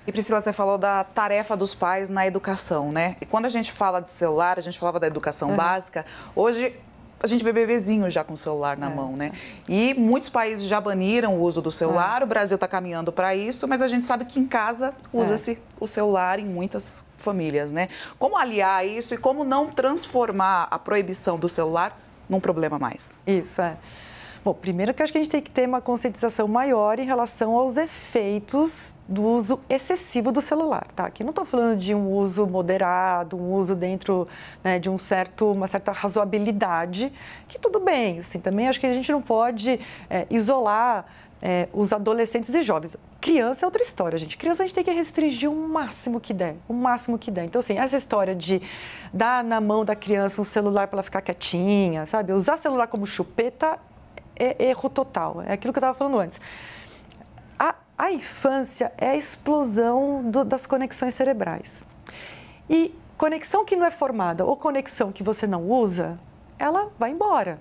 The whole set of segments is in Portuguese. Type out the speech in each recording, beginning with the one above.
E Priscila, você falou da tarefa dos pais na educação, né? E quando a gente fala de celular, a gente falava da educação básica, hoje a gente vê bebezinho já com o celular na mão, né? E muitos países já baniram o uso do celular, o Brasil está caminhando para isso, mas a gente sabe que em casa usa-se o celular em muitas famílias, né? Como aliar isso e como não transformar a proibição do celular num problema mais? Isso, Bom, primeiro que acho que a gente tem que ter uma conscientização maior em relação aos efeitos do uso excessivo do celular, tá? Aqui não estou falando de um uso moderado, um uso dentro, né, de uma certa razoabilidade, que tudo bem, assim, também acho que a gente não pode isolar os adolescentes e jovens. Criança é outra história, gente. Criança a gente tem que restringir o máximo que der, o máximo que der. Então, assim, essa história de dar na mão da criança um celular para ela ficar quietinha, sabe? Usar celular como chupeta é erro total, é aquilo que eu estava falando antes. A infância é a explosão das conexões cerebrais. E conexão que não é formada ou conexão que você não usa, ela vai embora,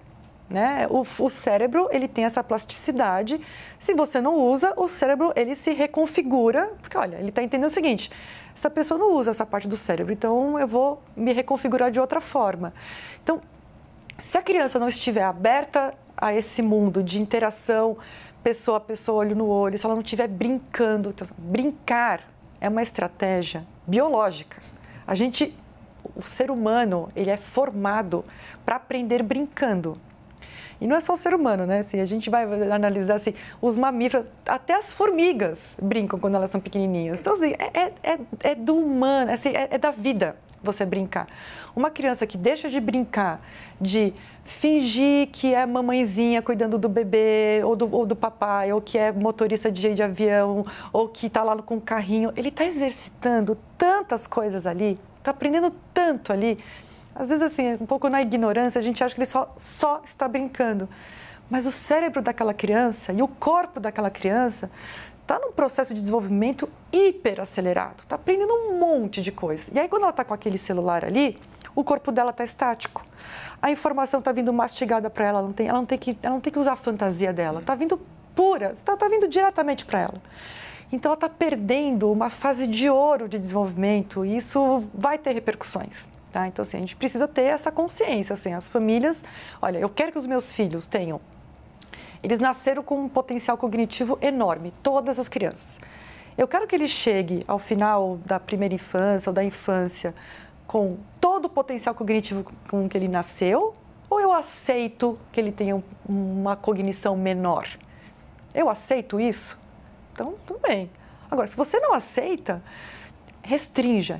né? O cérebro, ele tem essa plasticidade. Se você não usa, o cérebro, ele se reconfigura. Porque, olha, ele está entendendo o seguinte, essa pessoa não usa essa parte do cérebro, então eu vou me reconfigurar de outra forma. Então, se a criança não estiver aberta a esse mundo de interação, pessoa a pessoa, olho no olho, se ela não estiver brincando. Então, brincar é uma estratégia biológica. O ser humano, ele é formado para aprender brincando. E não é só o ser humano, né? Assim, a gente vai analisar assim, os mamíferos, até as formigas brincam quando elas são pequenininhas. Então, assim, é do humano, assim, é da vida você brincar. Uma criança que deixa de brincar, de fingir que é mamãezinha cuidando do bebê ou do papai, ou que é motorista de avião, ou que está lá com o carrinho, ele está exercitando tantas coisas ali, está aprendendo tanto ali. Às vezes, assim, um pouco na ignorância, a gente acha que ele só está brincando. Mas o cérebro daquela criança e o corpo daquela criança está num processo de desenvolvimento hiper acelerado, está aprendendo um monte de coisa. E aí, quando ela está com aquele celular ali, o corpo dela está estático. A informação está vindo mastigada para ela, ela não tem que usar a fantasia dela, está vindo pura, está vindo diretamente para ela. Então, ela está perdendo uma fase de ouro de desenvolvimento e isso vai ter repercussões. Tá? Então, assim, a gente precisa ter essa consciência, assim, as famílias, olha, eu quero que os meus filhos tenham, eles nasceram com um potencial cognitivo enorme, todas as crianças. Eu quero que ele chegue ao final da primeira infância ou da infância com todo o potencial cognitivo com que ele nasceu, ou eu aceito que ele tenha uma cognição menor? Eu aceito isso? Então, tudo bem. Agora, se você não aceita, restrinja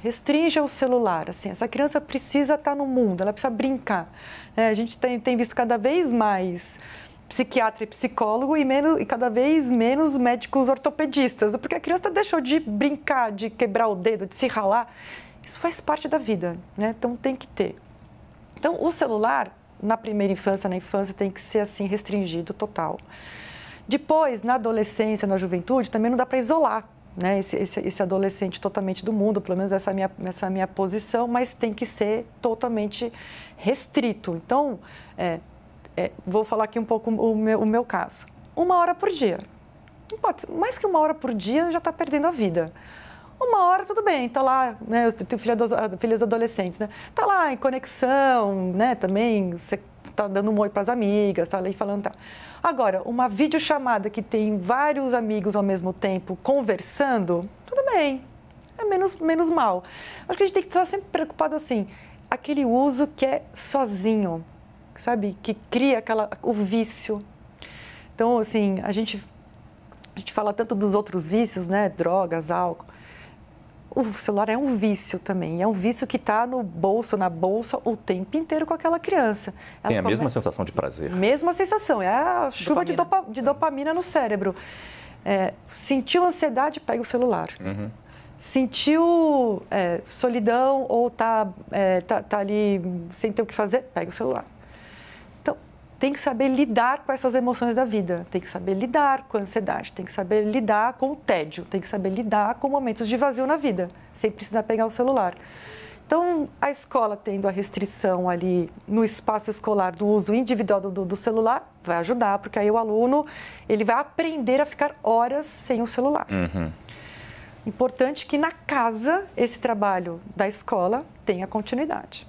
o celular. Assim, essa criança precisa estar no mundo, ela precisa brincar. A gente tem visto cada vez mais psiquiatra e psicólogo e cada vez menos médicos ortopedistas, porque a criança deixou de brincar, de quebrar o dedo, de se ralar. Isso faz parte da vida, né? Então tem que ter. Então o celular, na primeira infância, na infância, tem que ser assim restringido total. Depois, na adolescência, na juventude, também não dá para isolar, né, esse adolescente totalmente do mundo, pelo menos essa é a minha posição, mas tem que ser totalmente restrito. Então, vou falar aqui um pouco o meu caso. 1 hora por dia. Não pode ser, mais que 1 hora por dia, já está perdendo a vida. 1 hora, tudo bem, está lá, né, eu tenho filhas adolescentes, né, está lá em conexão, né, também, você está dando um oi para as amigas, está ali falando, tá. Agora, uma videochamada que tem vários amigos ao mesmo tempo conversando, tudo bem, é menos mal. Acho que a gente tem que estar sempre preocupado assim, aquele uso que é sozinho, sabe, que cria o vício. Então, assim, a gente fala tanto dos outros vícios, né, drogas, álcool. O celular é um vício também, é um vício que está no bolso, na bolsa, o tempo inteiro com aquela criança. Tem a mesma sensação de prazer. Mesma sensação, é a chuva de dopamina no cérebro. Sentiu ansiedade, pega o celular. Uhum. Sentiu solidão ou tá ali sem ter o que fazer, pega o celular. Então, tem que saber lidar com essas emoções da vida, tem que saber lidar com a ansiedade, tem que saber lidar com o tédio, tem que saber lidar com momentos de vazio na vida, sem precisar pegar o celular. Então, a escola tendo a restrição ali no espaço escolar do uso individual do celular, vai ajudar, porque aí o aluno ele vai aprender a ficar horas sem o celular. Uhum. Importante que na casa esse trabalho da escola tenha continuidade.